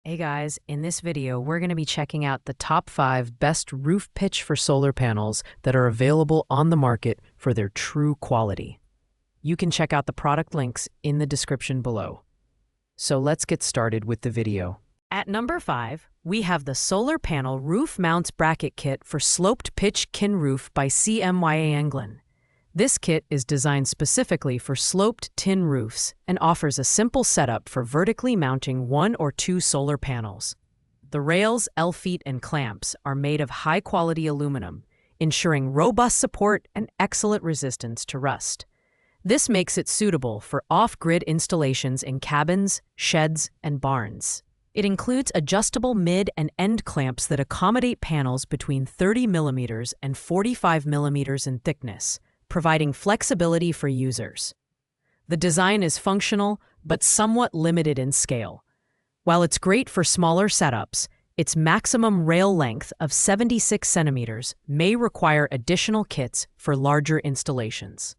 Hey guys, in this video, we're going to be checking out the top 5 best roof pitch for solar panels that are available on the market for their true quality. You can check out the product links in the description below. So let's get started with the video. At number 5, we have the Solar Panel Roof Mounts Bracket Kit for Sloped Pitch Kin Roof by CMYA England. This kit is designed specifically for sloped tin roofs and offers a simple setup for vertically mounting 1 or 2 solar panels. The rails, L-feet, and clamps are made of high-quality aluminum, ensuring robust support and excellent resistance to rust. This makes it suitable for off-grid installations in cabins, sheds, and barns. It includes adjustable mid and end clamps that accommodate panels between 30 mm and 45 mm in thickness, providing flexibility for users. The design is functional, but somewhat limited in scale. While it's great for smaller setups, its maximum rail length of 76 centimeters may require additional kits for larger installations.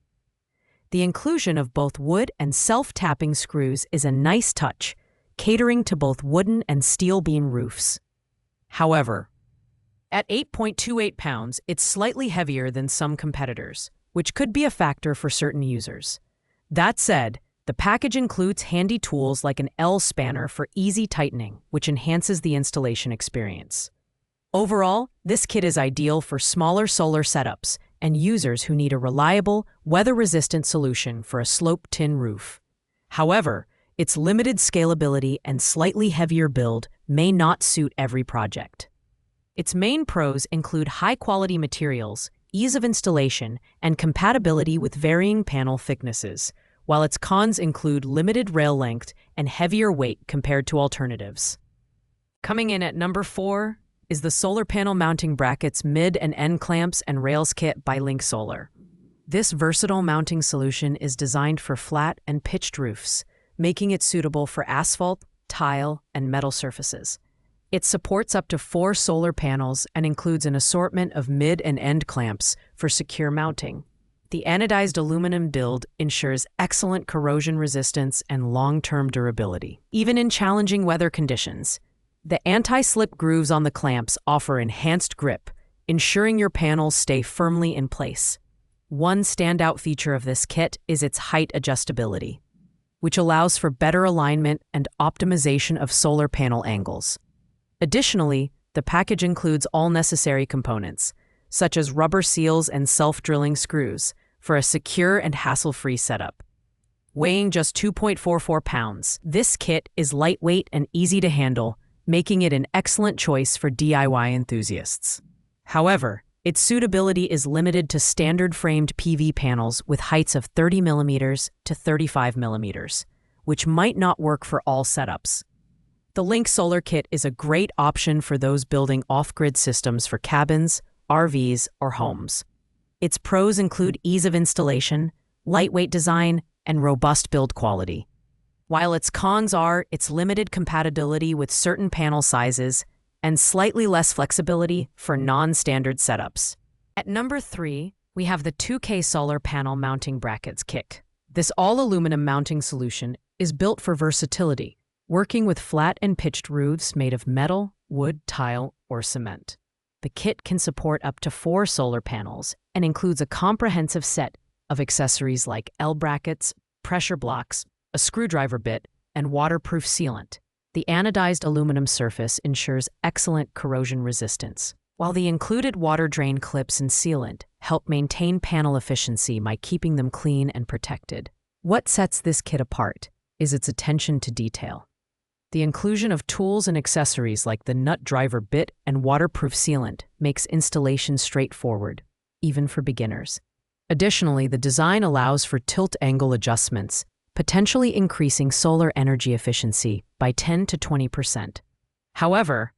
The inclusion of both wood and self-tapping screws is a nice touch, catering to both wooden and steel beam roofs. However, at 8.28 pounds, it's slightly heavier than some competitors, which could be a factor for certain users. That said, the package includes handy tools like an L-spanner for easy tightening, which enhances the installation experience. Overall, this kit is ideal for smaller solar setups and users who need a reliable, weather-resistant solution for a sloped tin roof. However, its limited scalability and slightly heavier build may not suit every project. Its main pros include high-quality materials, ease of installation, and compatibility with varying panel thicknesses, while its cons include limited rail length and heavier weight compared to alternatives. Coming in at number 4 is the Solar Panel Mounting Brackets Mid and End Clamps and Rails Kit by Link Solar. This versatile mounting solution is designed for flat and pitched roofs, making it suitable for asphalt, tile, and metal surfaces. It supports up to 4 solar panels and includes an assortment of mid and end clamps for secure mounting. The anodized aluminum build ensures excellent corrosion resistance and long-term durability, even in challenging weather conditions. The anti-slip grooves on the clamps offer enhanced grip, ensuring your panels stay firmly in place. One standout feature of this kit is its height adjustability, which allows for better alignment and optimization of solar panel angles. Additionally, the package includes all necessary components, such as rubber seals and self-drilling screws, for a secure and hassle-free setup. Weighing just 2.44 pounds, this kit is lightweight and easy to handle, making it an excellent choice for DIY enthusiasts. However, its suitability is limited to standard-framed PV panels with heights of 30 mm to 35 mm, which might not work for all setups. The Link Solar Kit is a great option for those building off-grid systems for cabins, RVs, or homes. Its pros include ease of installation, lightweight design, and robust build quality, while its cons are its limited compatibility with certain panel sizes and slightly less flexibility for non-standard setups. At number 3, we have the 2K Solar Panel Mounting Brackets Kit. This all-aluminum mounting solution is built for versatility, working with flat and pitched roofs made of metal, wood, tile, or cement. The kit can support up to 4 solar panels and includes a comprehensive set of accessories like L-brackets, pressure blocks, a screwdriver bit, and waterproof sealant. The anodized aluminum surface ensures excellent corrosion resistance, while the included water drain clips and sealant help maintain panel efficiency by keeping them clean and protected. What sets this kit apart is its attention to detail. The inclusion of tools and accessories like the nut driver bit and waterproof sealant makes installation straightforward, even for beginners. Additionally, the design allows for tilt angle adjustments, potentially increasing solar energy efficiency by 10 to 20%. However,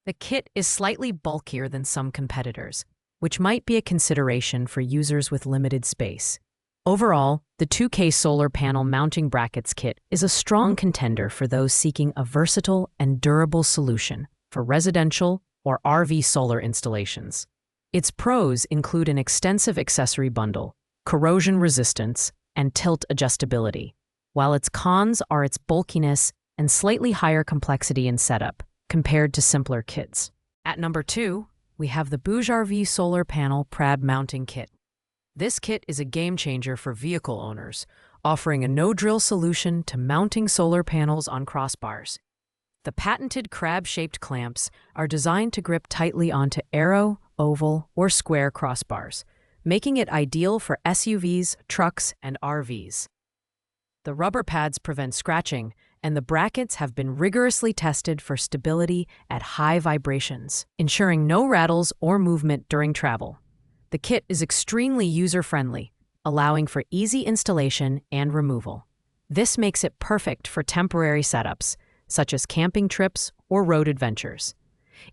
the kit is slightly bulkier than some competitors, which might be a consideration for users with limited space. Overall, the 2K Solar Panel Mounting Brackets Kit is a strong contender for those seeking a versatile and durable solution for residential or RV solar installations. Its pros include an extensive accessory bundle, corrosion resistance, and tilt adjustability, while its cons are its bulkiness and slightly higher complexity in setup compared to simpler kits. At number 2, we have the BougeRV Solar Panel Prab Mounting Kit. This kit is a game changer for vehicle owners, offering a no-drill solution to mounting solar panels on crossbars. The patented crab-shaped clamps are designed to grip tightly onto arrow, oval, or square crossbars, making it ideal for SUVs, trucks, and RVs. The rubber pads prevent scratching, and the brackets have been rigorously tested for stability at high vibrations, ensuring no rattles or movement during travel. The kit is extremely user-friendly, allowing for easy installation and removal. This makes it perfect for temporary setups, such as camping trips or road adventures.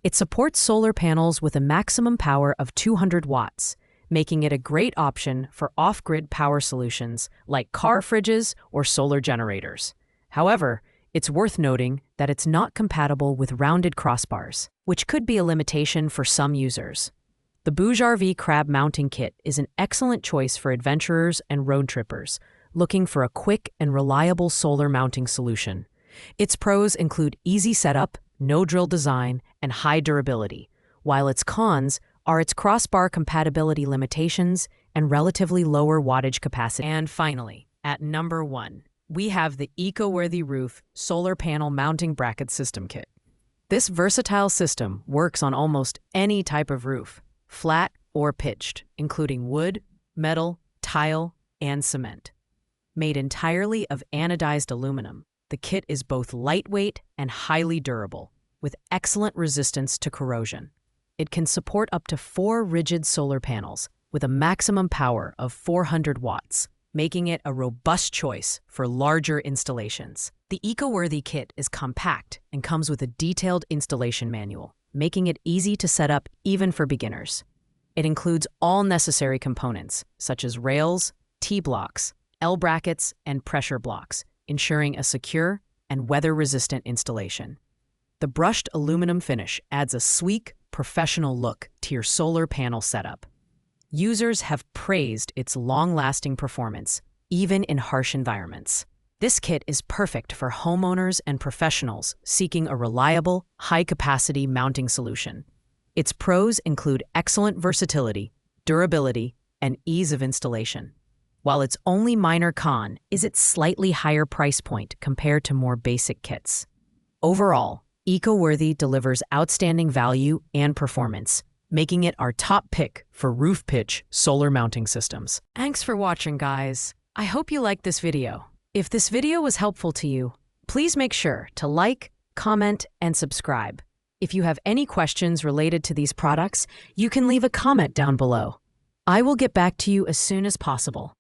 It supports solar panels with a maximum power of 200 watts, making it a great option for off-grid power solutions like car fridges or solar generators. However, it's worth noting that it's not compatible with rounded crossbars, which could be a limitation for some users. The BougeRV Crab Mounting Kit is an excellent choice for adventurers and road trippers looking for a quick and reliable solar mounting solution. Its pros include easy setup, no-drill design, and high durability, while its cons are its crossbar compatibility limitations and relatively lower wattage capacity. And finally, at number 1, we have the Eco-Worthy Roof Solar Panel Mounting Bracket System Kit. This versatile system works on almost any type of roof, flat or pitched, including wood, metal, tile, and cement. Made entirely of anodized aluminum, the kit is both lightweight and highly durable, with excellent resistance to corrosion. It can support up to 4 rigid solar panels with a maximum power of 400 watts, making it a robust choice for larger installations. The Eco-Worthy kit is compact and comes with a detailed installation manual, making it easy to set up even for beginners. It includes all necessary components, such as rails, T-blocks, L-brackets, and pressure blocks, ensuring a secure and weather-resistant installation. The brushed aluminum finish adds a sleek, professional look to your solar panel setup. Users have praised its long-lasting performance, even in harsh environments. This kit is perfect for homeowners and professionals seeking a reliable, high-capacity mounting solution. Its pros include excellent versatility, durability, and ease of installation, while its only minor con is its slightly higher price point compared to more basic kits. Overall, Eco-Worthy delivers outstanding value and performance, making it our top pick for roof pitch solar mounting systems. Thanks for watching, guys. I hope you liked this video. If this video was helpful to you, please make sure to like, comment, and subscribe. If you have any questions related to these products, you can leave a comment down below. I will get back to you as soon as possible.